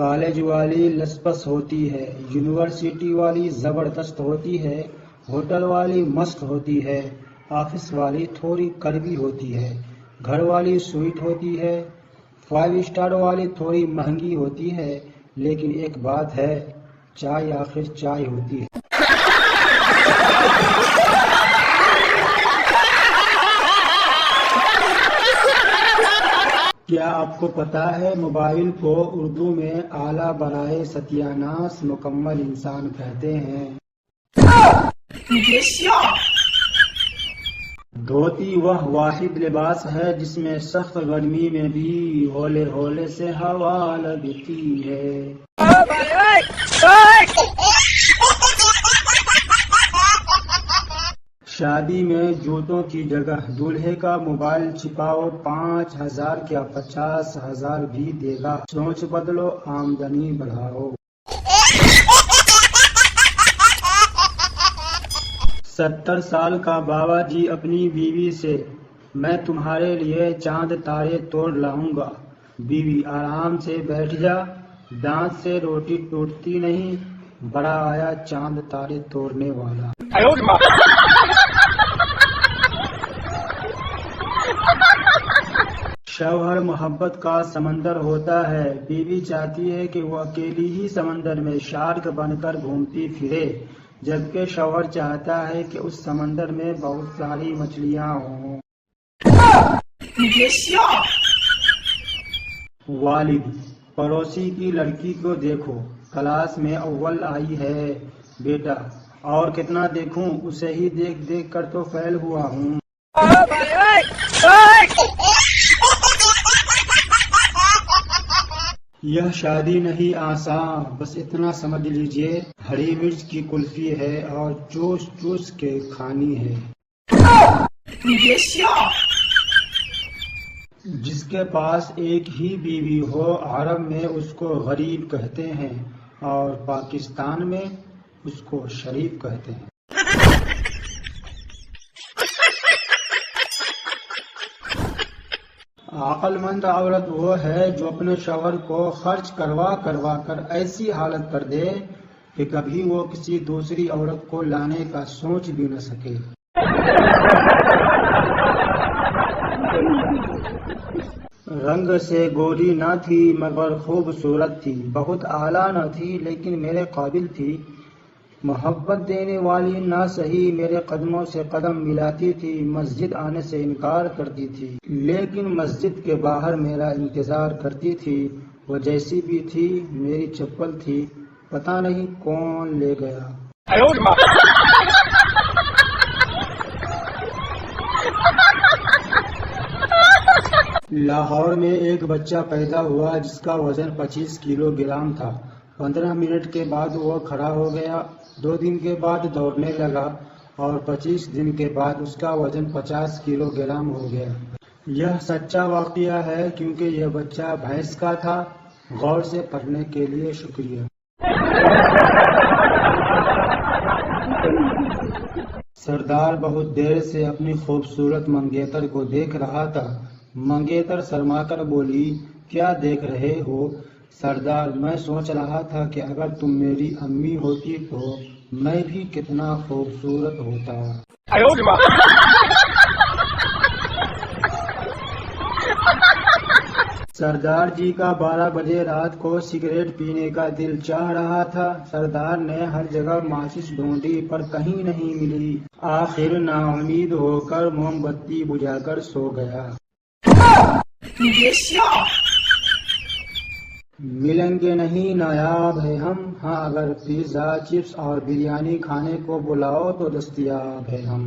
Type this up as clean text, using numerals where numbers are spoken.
College والی لسپس ہوتی ہے، یونیورسٹی والی زبردست ہوتی ہے، ہوٹل والی مست ہوتی ہے، آفس والی تھوڑی کڑوی ہوتی ہے، گھر والی سویٹ ہوتی ہے، 5 اسٹار والی تھوڑی مہنگی ہوتی ہے، لیکن ایک بات ہے، چائے آخر چائے ہوتی ہے۔ کیا آپ کو پتا ہے موبائل کو اردو میں آلہ برائے ستیاناش مکمل انسان کہتے ہیں؟ دھوتی وہ واحد لباس ہے جس میں سخت گرمی میں بھی ہولے ہولے سے ہوا لگتی ہے۔ شادی میں جوتوں کی جگہ دولہے کا موبائل چھپاؤ، 5,000 کیا 50,000 بھی دے گا۔ سوچ بدلو، آمدنی بڑھاؤ۔ 70 سال کا بابا جی اپنی بیوی سے، میں تمہارے لیے چاند تارے توڑ لاؤں گا۔ بیوی، آرام سے بیٹھ جا، دانت سے روٹی ٹوٹتی نہیں۔ بڑا آیا چاند تارے توڑنے والا۔ شوہر محبت کا سمندر ہوتا ہے، بیوی چاہتی ہے کہ وہ اکیلی ہی سمندر میں شارک بن کر گھومتی پھرے، جبکہ شوہر چاہتا ہے کہ اس سمندر میں بہت ساری مچھلیاں ہوں۔ والد، پڑوسی کی لڑکی کو دیکھو، کلاس میں اول آئی ہے۔ بیٹا، اور کتنا دیکھوں، اسے ہی دیکھ دیکھ کر تو فیل ہوا ہوں۔ یہ شادی نہیں آسان، بس اتنا سمجھ لیجئے، ہری مرچ کی کلفی ہے اور چوس چوس کے کھانی ہے۔ جس کے پاس ایک ہی بیوی ہو، عرب میں اس کو غریب کہتے ہیں اور پاکستان میں اس کو شریف کہتے ہیں۔ عقل مند عورت وہ ہے جو اپنے شوہر کو خرچ کروا کروا کر ایسی حالت کر دے کہ کبھی وہ کسی دوسری عورت کو لانے کا سوچ بھی نہ سکے۔ رنگ سے گوری نہ تھی مگر خوبصورت تھی، بہت اعلیٰ نہ تھی لیکن میرے قابل تھی، محبت دینے والی نہ سہی میرے قدموں سے قدم ملاتی تھی، مسجد آنے سے انکار کرتی تھی لیکن مسجد کے باہر میرا انتظار کرتی تھی، وہ جیسی بھی تھی میری چپل تھی، پتہ نہیں کون لے گیا۔ لاہور میں ایک بچہ پیدا ہوا جس کا وزن 25 کلو گرام تھا۔ 15 منٹ کے بعد وہ کھڑا ہو گیا، 2 دن کے بعد دوڑنے لگا اور 25 دن کے بعد اس کا وزن 50 کلو گرام ہو گیا۔ یہ سچا واقعہ ہے کیونکہ یہ بچہ بھینس کا تھا۔ غور سے پڑھنے کے لیے شکریہ۔ سردار بہت دیر سے اپنی خوبصورت منگیتر کو دیکھ رہا تھا۔ منگیتر شرما کر بولی، کیا دیکھ رہے ہو؟ سردار، میں سوچ رہا تھا کہ اگر تم میری امی ہوتی تو میں بھی کتنا خوبصورت ہوتا۔ سردار جی کا 12 بجے رات کو سگریٹ پینے کا دل چاہ رہا تھا۔ سردار نے ہر جگہ ماچس ڈھونڈی پر کہیں نہیں ملی۔ آخر نا امید ہو کر موم بتی بجھا کر سو گیا۔ ملیں گے نہیں نایاب ہے ہم، ہاں اگر پیزا چپس اور بریانی کھانے کو بلاؤ تو دستیاب ہے ہم۔